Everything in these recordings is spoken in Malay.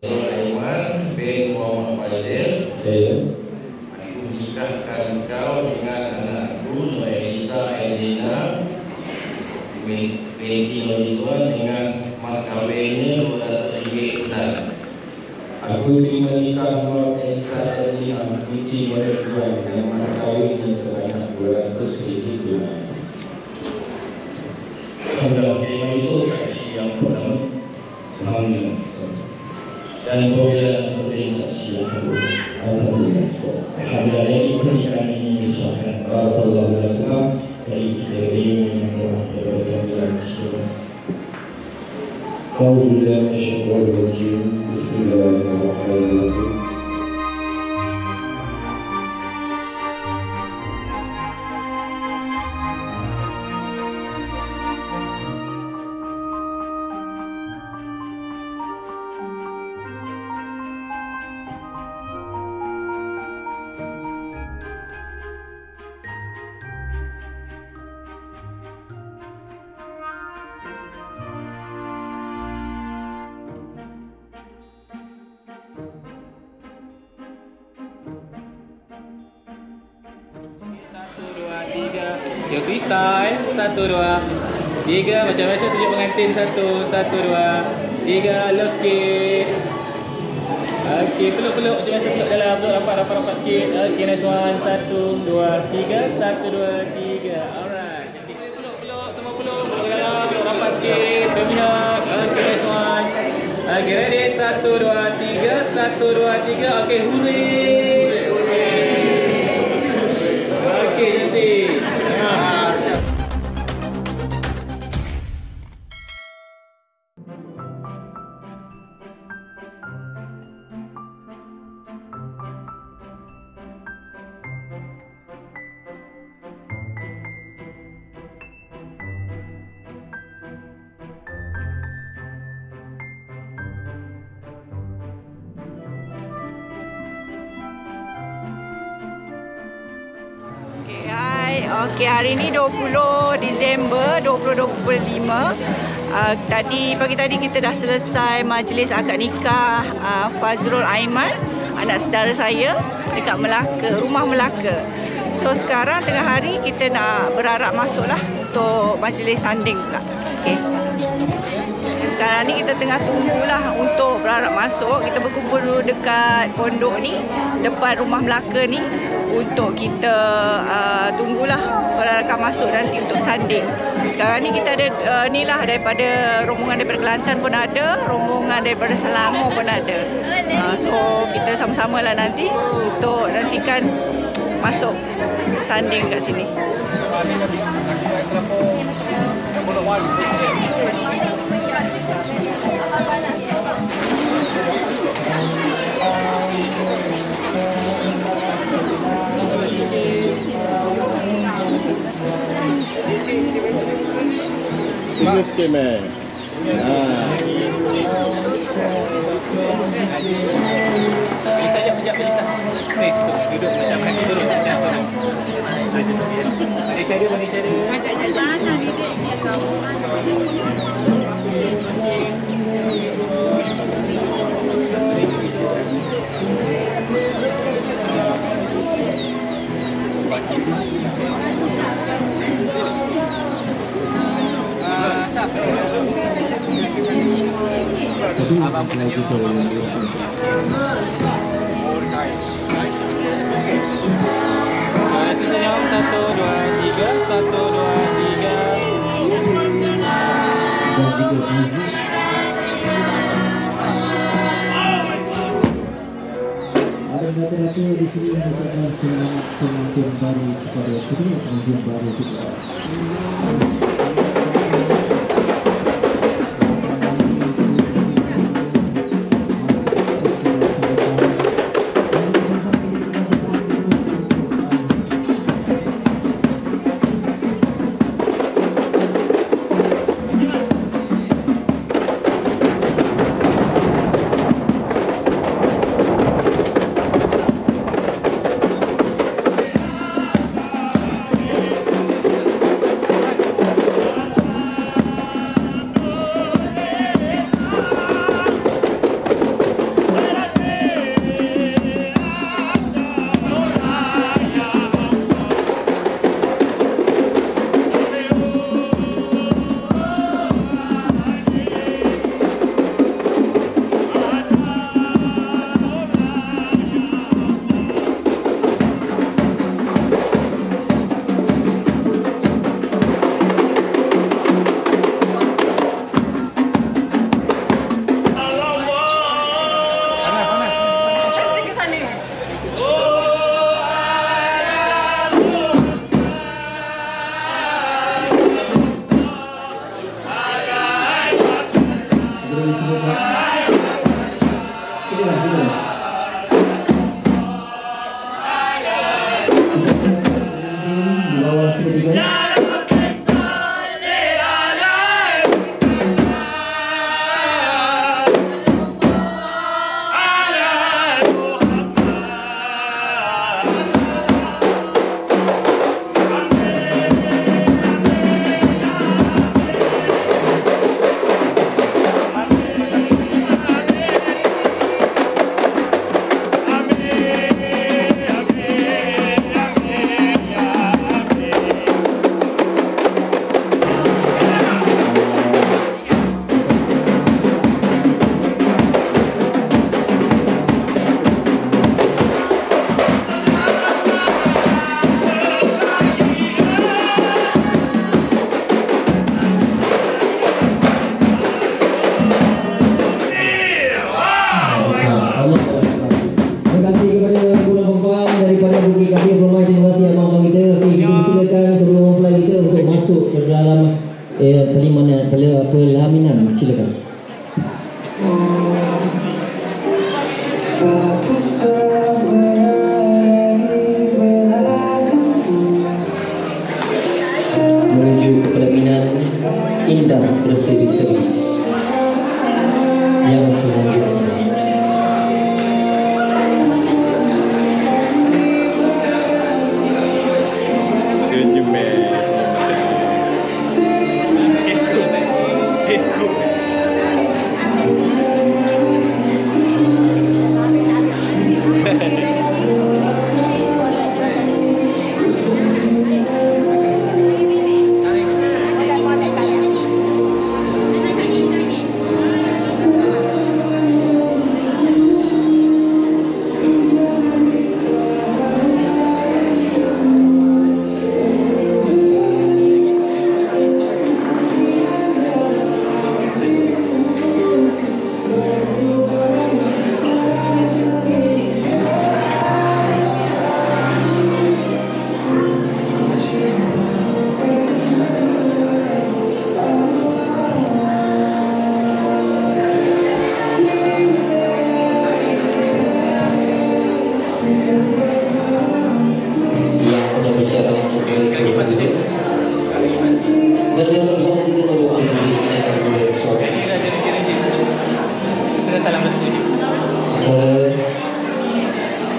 Sulaiman bin Muhammad Fadil. Saya Aku menikahkan kau dengan anakku Nur Elisa Elina binti Nurituan dengan mas kawinnya RM200 bulan. aku terima nikah Nur Elisa Elina binti Nurituan dengan mas kawinnya sebanyak RM200 bulan. Adalah Yusuf saksi yang pertama. Alhamdulillah. Dan apabila seperti saksi yang kedua. Alhamdulillah ini pernikahan ini disahkan. Alhamdulillah dari kita ini yang berjalan. Alhamdulillah syaitanir rajim. Bismillahirrahmanirrahim. Dia freestyle. 1, 2, 3. Macam biasa tunjuk pengantin. 1, 1, 2, 3. Love sikit. Okey, peluk-peluk macam biasa peluk dalam. Peluk rapat-rapat sikit. Okey, nice one. 1, 2, 3. 1, 2, 3. Alright. Cantik. Peluk-peluk. Semua peluk. Peluk dalam. Peluk rapat sikit. Family hug. Okey, nice one. Okey, ready. 1, 2, 3. 1, 2, 3. Okey, hooray. Okey, cantik. Okey, hari ni 20 Disember 2025. Tadi pagi tadi kita dah selesai majlis akad nikah Fazrul Aiman, anak saudara saya dekat Melaka, rumah Melaka. So sekarang tengah hari kita nak berarak masuklah untuk majlis sanding pula. Okey. Sekarang ni kita tengah tunggulah untuk berarak masuk. Kita berkumpul dulu dekat pondok ni, depan rumah Melaka ni, untuk kita tunggulah perarakan masuk nanti untuk sanding. Sekarang ni kita ada ni lah, daripada rombongan daripada Kelantan pun ada, rombongan daripada Selangor pun ada. So kita sama-sama lah nanti untuk nantikan masuk sanding kat sini. Single sikit man. Bisa je pejap bisa. Space tu duduk macam kaki turun macam tu. Malaysia dia. Mana ni dia kau. Abang pun lagi tu. Senyum 1, 2, 3. 1, 2, 3. Ada rata-rata di sini merupakan semangat pengantin baru kepada kedua pengantin baru juga. Silakan. Menuju kepada Minan indah berseri-seri yang selanjutnya.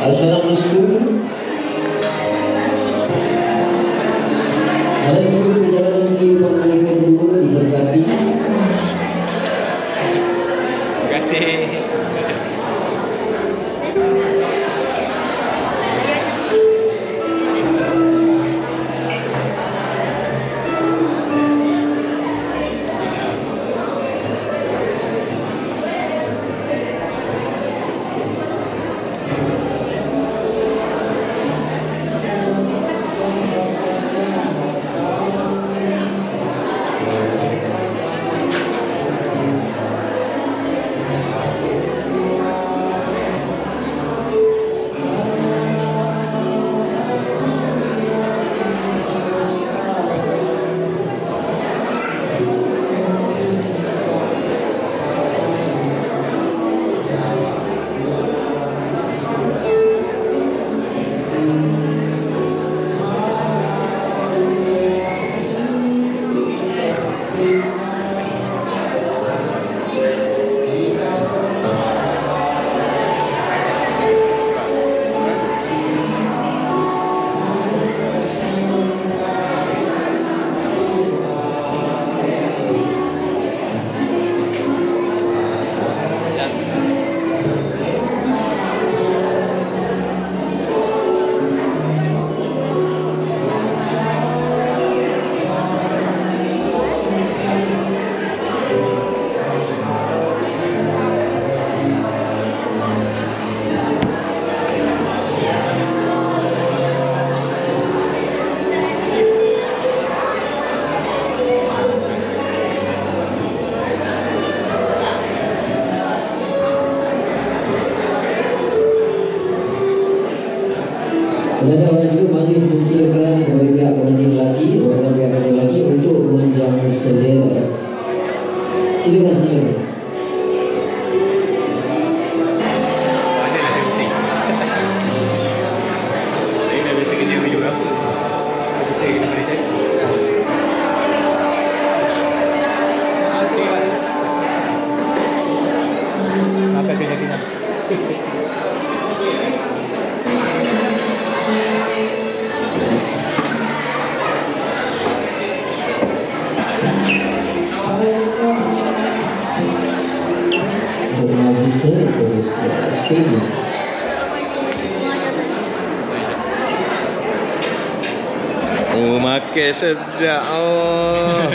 Assalamualaikum. Dalam seluruh perjalanan kehidupan mereka berdua diberkati. Terima kasih. Penanda awal juga majlis mempersilakan kepada pihak pengantin lelaki, orang pihak pengantin lelaki untuk menjamu selera. Silakan, silakan. Ada lah dia pusing. Saya dah biasa kerja video apa. Kita kena boleh cari. Maafkan kerja kita. Untuk bisa terus stable. Oh, makan sedap. Oh.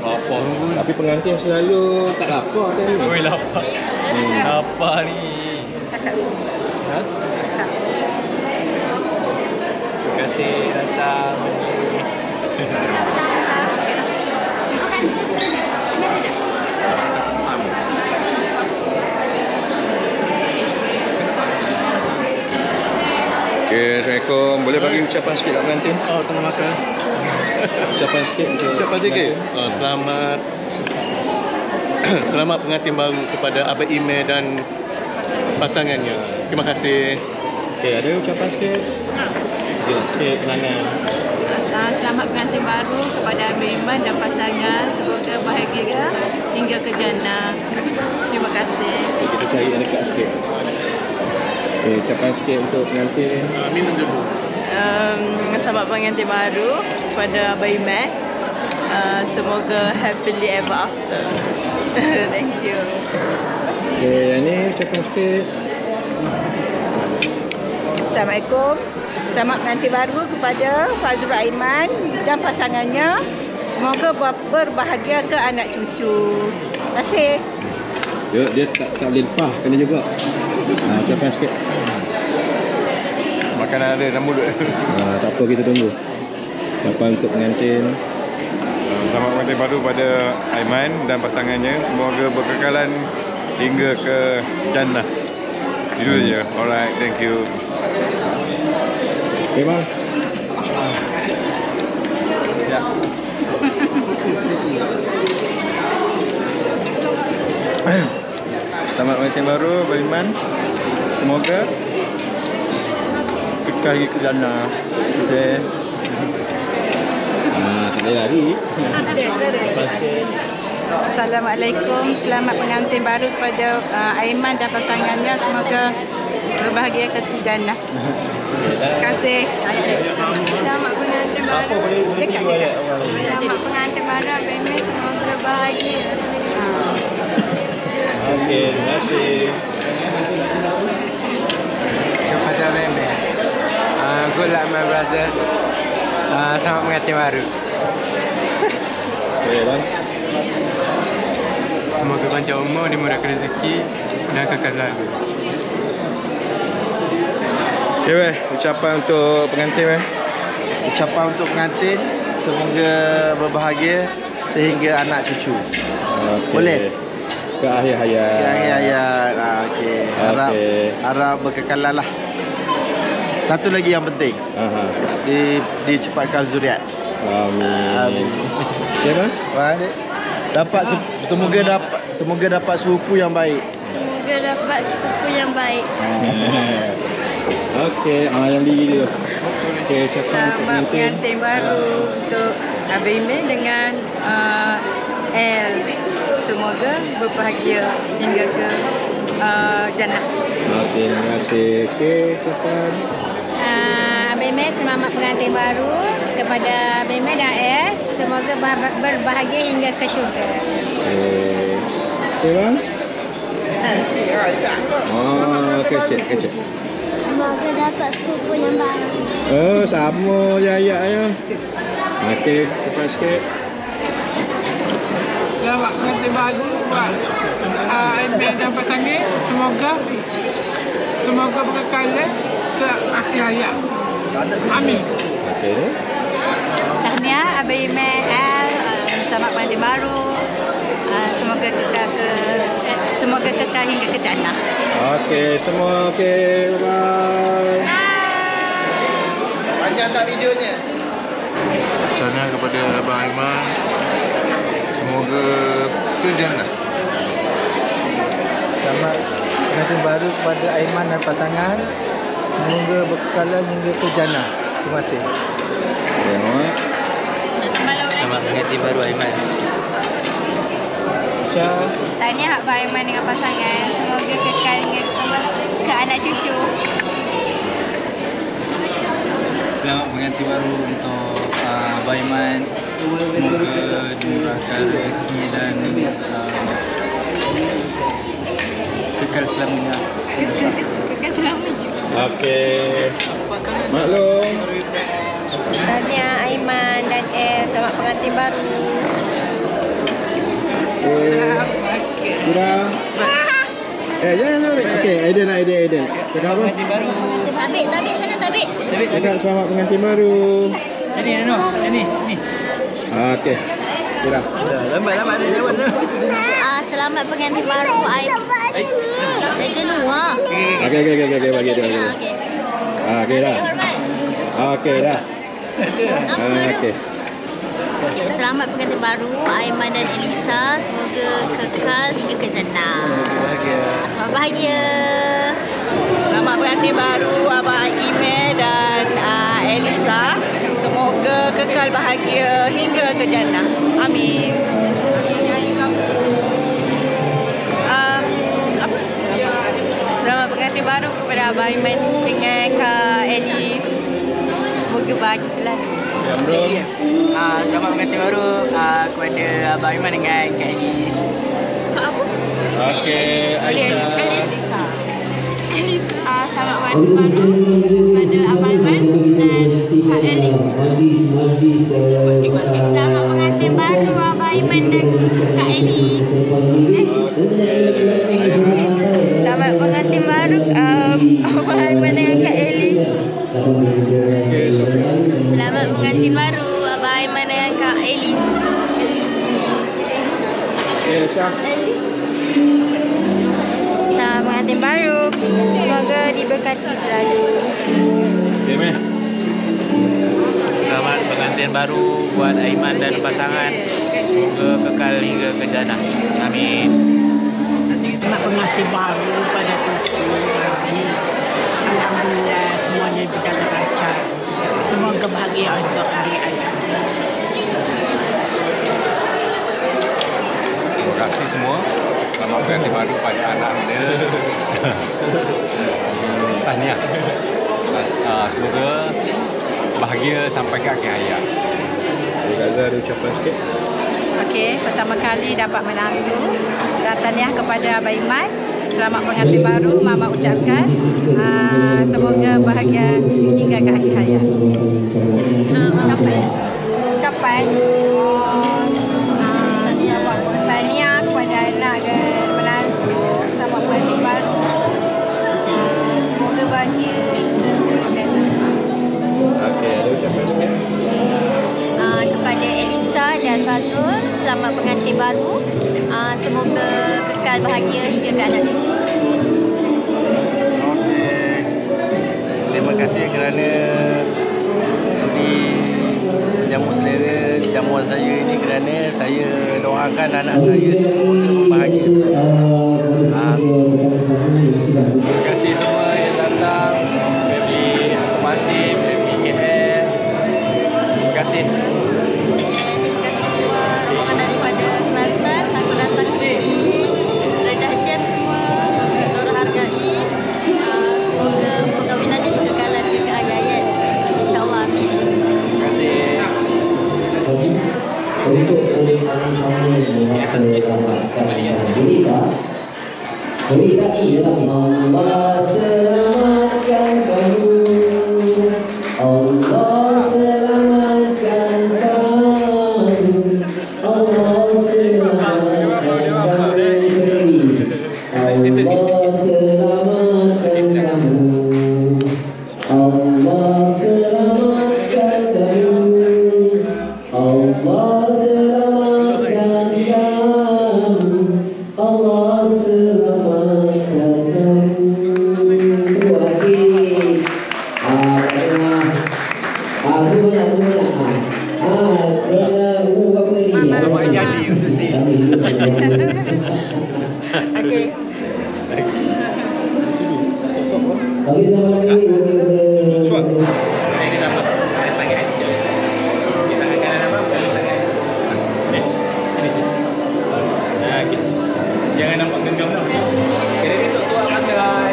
Apa pun. Tapi pengantin selalu tak lapar tadi. Oi, lapar. Lapar ni. Ha? Terima kasih datang. Okay, Assalamualaikum. Boleh bagi ucapan sikit tak pengantin? Oh, tengah makan. Ucapan sikit untuk Ucapan sikit. Selamat selamat pengantin baru kepada Abang Ime dan pasangannya. Terima kasih. Okey, ada ucapan sikit? Jelas sikit kenangan. Selamat pengantin baru kepada Abang Iman dan pasangan. Semoga bahagia hingga ke jannah. Terima kasih. Okay, kita cari yang dekat sikit. Okey, ucapan sikit untuk pengantin. Minum dulu. Selamat pengantin baru kepada Abang Iman. Semoga happily ever after. Thank you. Okey, yang ni ucapan sikit. Assalamualaikum. Selamat pengantin baru kepada Fazrul Aiman dan pasangannya. Semoga berbahagia ke anak cucu. Terima kasih. Dia tak boleh lepas, kena juga. Ucapan sikit. Makanan ada dalam mulut. Tak apa, kita tunggu. Ucapan untuk pengantin. Selamat pengantin baru pada Aiman dan pasangannya. Semoga berkekalan hingga ke jannah. Itu je. Alright, thank you. Okay, bang. Ya. Selamat pengantin baru Abang Iman. Semoga kekal ke jannah. Okay. Tak boleh lari. Ucapan sikit. Assalamualaikum. Selamat pengantin baru kepada Aiman dan pasangannya. Semoga berbahagia ke jannah. Terima kasih. Selamat pengantin baru. Apa boleh tiga ayat awal ni? Selamat pengantin baru Abang Iman. Semoga bahagia. Okey, terima kasih. Kepada Meme, good luck my brother. Selamat pengantin baru. Okey, bang. Semoga panjang umur, dimurahkan rezeki dan kekal selalu. Okey, weh. Ucapan untuk pengantin, weh. Ucapan untuk pengantin, semoga berbahagia sehingga anak cucu. Okay. Boleh? Ke akhir hayat. Ke akhir hayat. Okey. Harap berkekalan lah. Satu lagi yang penting. Dicepatkan zuriat. Amin. Okey, bang. Semoga dapat sepupu yang baik. Semoga dapat sepupu yang baik. Okey, yang beli dulu. Okey, ucapan untuk Selamat pengantin. pengantin baru untuk Abang Iman dengan El. Semoga berbahagia hingga ke jannah. Okey, terima kasih. Okey, ucapan. Abang Iman, selamat pengantin baru kepada Abang Iman dan El. Semoga berbahagia hingga ke syurga. Okey. Okey, bang. Kecil. Semoga dapat sepupu yang baru. Oh, sama je ayat-ayat. Okey, cepat sikit. Selamat pengantin baru buat Aiman dan pasangan. Semoga berkekalan ke akhir hayat. Amin. Okey. Tahniah Abang Iman, El. Selamat pengantin baru. Semoga kekal hingga ke jannah. Okey, semua okey. Bye. Panjang tak videonya? Tahniah kepada Abang Aiman. Semoga ke jannah. Selamat pengantin baru kepada Aiman dan pasangan. Semoga berkekalan hingga ke jannah. Terima kasih. Tengok. Selamat pengantin baru Aiman. Tahniah Abang Aiman dengan pasangan. Semoga kekal hingga ke anak cucu. Selamat pengantin baru untuk Abang Aiman. Semoga dimurahkan rezeki dan kekal selamanya. Kekal selamanya. Okey. Maklum. Tahniah Aiman dan El. Selamat pengantin baru. Ira. Jangan. Okey, Aiden. Cakap apa? Tabik sana tabik. Cakap selamat pengantin baru. Sini ni. Okey. Ira. Lambat dia jawab tu. Selamat pengantin baru Aiman. Saya luar. Okey, bagi dia. Okey dah. Hormat. Okey dah. Okey. Okay, selamat pengantin baru Aiman dan Elisa. Semoga kekal hingga ke jannah. Selamat bahagia. Selamat pengantin baru Abang Aiman dan Elisa. Semoga kekal bahagia hingga ke jannah. Amin. Selamat pengantin baru kepada Abang Aiman dengan Kak Elis. Semoga bahagia selalu. Selamat pengantin baru kepada Abang Aiman dengan Kak Elis. Kak apa? Okey, Aisyah. Selamat pengantin baru kepada Abang Aiman dan Kak Elis. Selamat pengantin baru Abang Aiman dan Kak Elis. Selamat pengantin baru Abang Aiman dengan Kak Elis. Selamat pengantin baru Abang Aiman dengan Kak Elis. Selamat pengantin baru. Semoga diberkati selalu. Selamat pengantin baru buat Aiman dan pasangan. Semoga kekal hingga ke jannah. Amin. Selamat pengantin baru pada Tuhan. Alhamdulillah semuanya berjalan lancar. Semoga bahagia untuk hari-hari. Terima kasih semua. Selamat pengantin baru pada anak anda. Tahniah. Semoga bahagia sampai ke akhir hayat. Gaza ada ucapan sikit. Okey, pertama kali dapat menantu. Dan tahniah kepada Abang Aiman. Selamat pengantin baru Mama ucapkan. Semoga bahagia hingga ke akhir hayat. Ucapan tahniah kepada anak dan menantu. Selamat pengantin baru. Semoga bahagia. Okey, ada ucapan sikit. Kepada Elisa dan Fazrul, selamat pengantin baru. Semoga kekal bahagia hingga ke anak cucu. Okey. Terima kasih kerana sudi menjamu selera jamuan saya ini, kerana saya doakan anak saya semoga berbahagia. Terima kasih semua yang datang. Family Masih, family KL. Terima kasih. Rombongan daripada Kelantan, aku datang sini redah jam semua, Nora hargai. Semoga perkahwinan ini berkekalan ke hayat, insyaAllah, amin. Terima kasih. Untuk sama-sama mendapatkan berita ini Allah selamatkan kamu, Allah selamatkan kamu, Allah selamatkan kamu, Allah selamatkan kamu, Allah selamatkan kamu, Allah selamatkan kamu, Allah selamatkan kamu. Terima kasih. Aku banyak. Apa ni? Abang jadi untuk stage. Okey. Bagi sama lagi. Ini sama. Ada tangan hati. Kita tangan kanan apa? Tangan. Sini. Okey. Jangan nampak genggam tau. Kira ni untuk suap makan.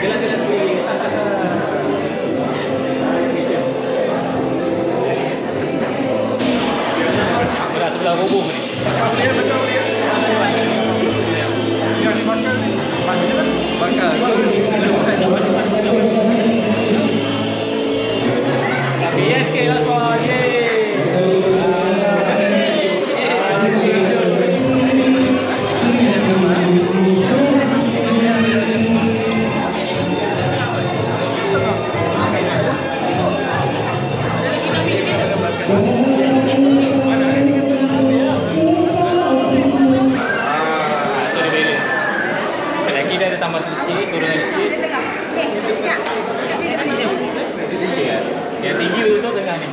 Jelas sikit. Tak. Sebelah roboh ni. Bakar. PSK last one. Yay. Lagi dah ada tambah sikit, turunan sikit. Yang tinggi tu tengah ni.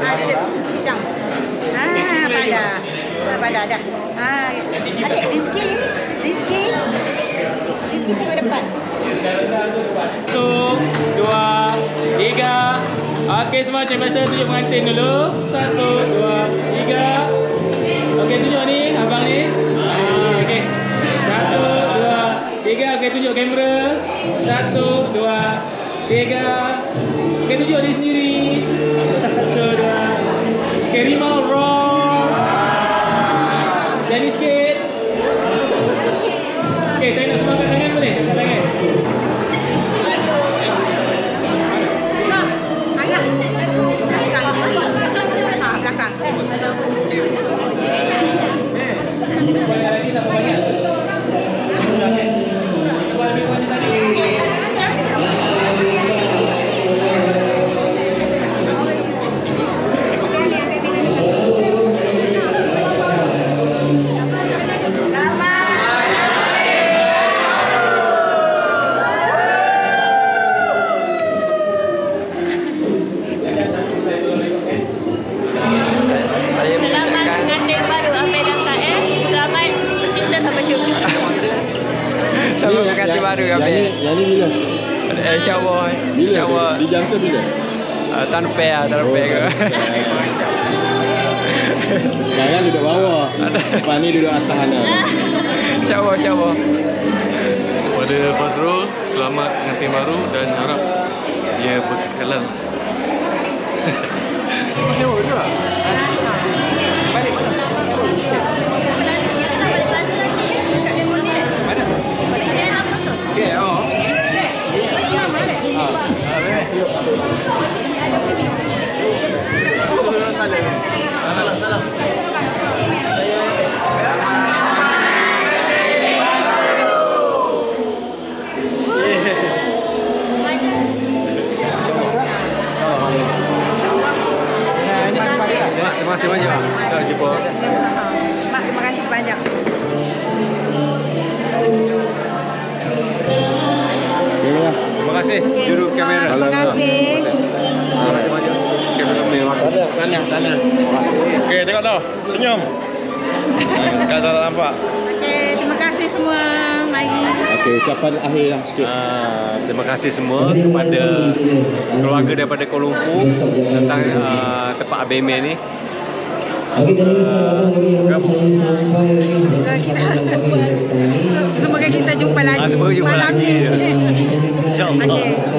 Ada sedang. Pada dah. Adik Rizki tengok depan. 1, 2, 3. Okey, semua macam biasa tunjuk pengantin dulu. 1, 2, 3. Okey, tunjuk ni abang ni. Okey. 1, 2, 3. Okey, tunjuk kamera. 1, 2, 3. Okey, tunjuk diri sendiri. 1, 2. Okey, rimau roll. Jadi sikit. Okey, saya nak semua angkat tangan boleh? Angkat tangan. Belakang. Boleh lagi siapa banyak? Cuba lebih kuat tadi. Yang ni bila? InsyaAllah. Bila? Dijangka bila? Tahun depan ke. Sekarang duduk bawah. Lepas ni duduk atas sana. InsyaAllah. Kepada Fazrul, selamat pengantin baru dan harap dia berkekalan. Tengok juga. Balik mana? Okay, terima kasih banyak. Kita jumpa. Mak, terima kasih banyak. Terima kasih juru kamera. Terima kasih. Terima kasih banyak. Tanya. Okey, tengok tau. Senyum. Kan tak nampak. Okey, terima kasih semua. Mari. Okey, ucapan akhir lah sikit. Terima kasih semua kepada keluarga daripada Kuala Lumpur tentang tempat ABMA ni. Semoga kita jumpa lagi. Semoga jumpa lagi. InsyaAllah. InsyaAllah.